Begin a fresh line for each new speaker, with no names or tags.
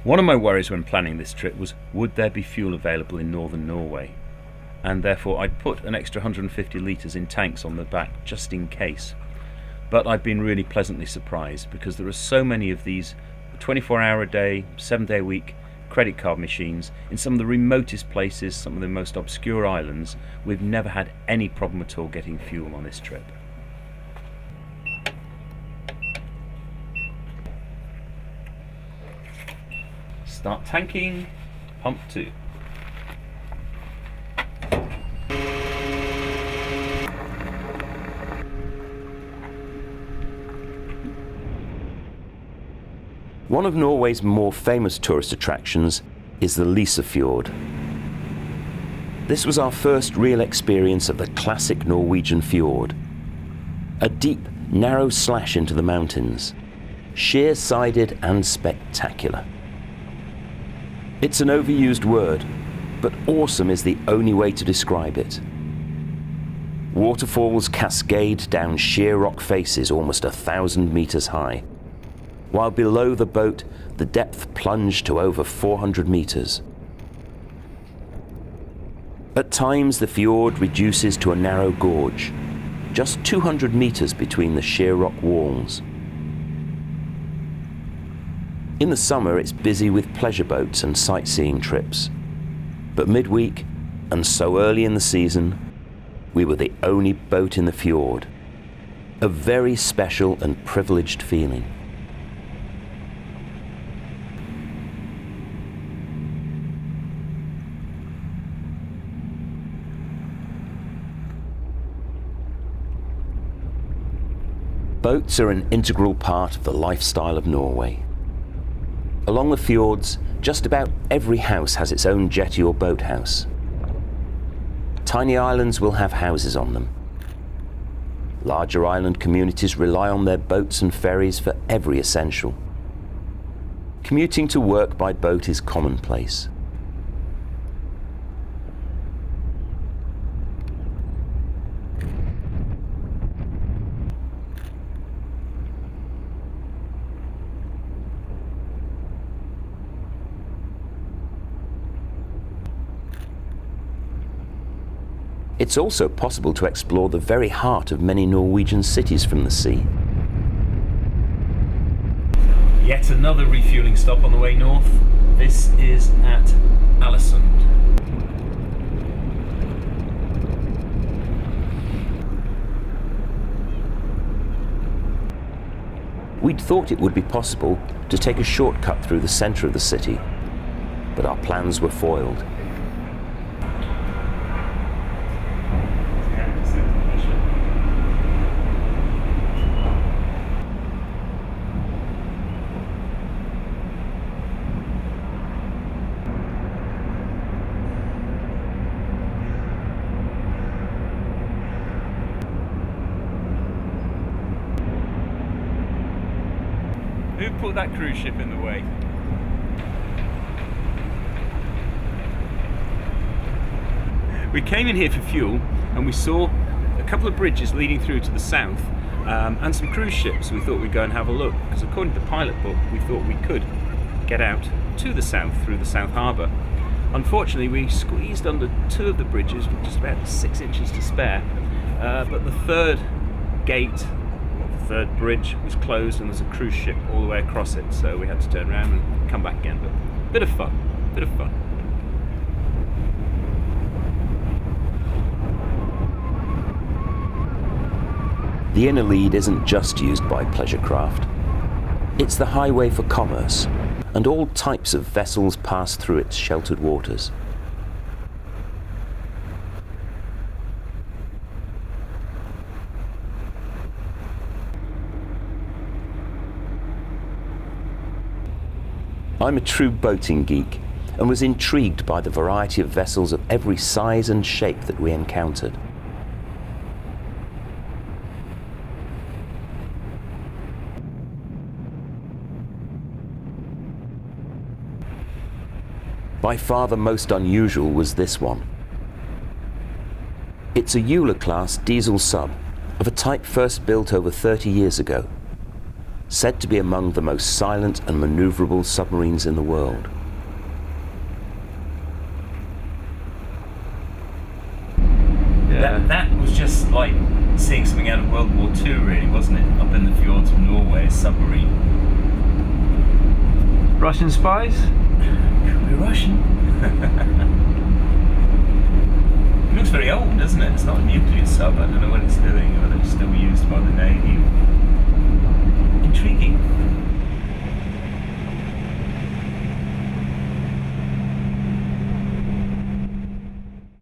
One of my worries when planning this trip was, would there be fuel available in northern Norway? And therefore I'd put an extra 150 litres in tanks on the back just in case. But I've been really pleasantly surprised because there are so many of these 24-hour a day, 7-day a week credit card machines in some of the remotest places, some of the most obscure islands. We've never had any problem at all getting fuel on this trip. Start tanking, pump 2.
One of Norway's more famous tourist attractions is the Lyse Fjord. This was our first real experience of the classic Norwegian fjord. A deep, narrow slash into the mountains, sheer-sided and spectacular. It's an overused word, but awesome is the only way to describe it. Waterfalls cascade down sheer rock faces almost 1,000 meters high, while below the boat, the depth plunged to over 400 meters. At times, the fjord reduces to a narrow gorge, just 200 meters between the sheer rock walls. In the summer, it's busy with pleasure boats and sightseeing trips. But midweek, and so early in the season, we were the only boat in the fjord. A very special and privileged feeling. Boats are an integral part of the lifestyle of Norway. Along the fjords, just about every house has its own jetty or boathouse. Tiny islands will have houses on them. Larger island communities rely on their boats and ferries for every essential. Commuting to work by boat is commonplace. It's also possible to explore the very heart of many Norwegian cities from the sea.
Yet another refueling stop on the way north. This is at Alesund.
We'd thought it would be possible to take a shortcut through the centre of the city, but our plans were foiled.
Who put that cruise ship in the way? We came in here for fuel and we saw a couple of bridges leading through to the south and some cruise ships. We thought we'd go and have a look because according to the pilot book we thought we could get out to the south through the South Harbour. Unfortunately we squeezed under 2 of the bridges with just about 6 inches to spare, but the third gate, third bridge was closed and there's a cruise ship all the way across it, so we had to turn around and come back again. But bit of fun.
The inner lead isn't just used by pleasure craft. It's the highway for commerce, and all types of vessels pass through its sheltered waters. I'm a true boating geek and was intrigued by the variety of vessels of every size and shape that we encountered. By far the most unusual was this one. It's a Euler-class diesel sub of a type first built over 30 years ago. said to be among the most silent and maneuverable submarines in the world.
That was just like seeing something out of World War II, really, wasn't it? Up in the fjords of Norway, a submarine.
Russian spies?
Could be Russian. It looks very old, doesn't it? It's not a nuclear sub. I don't know what it's doing, whether it's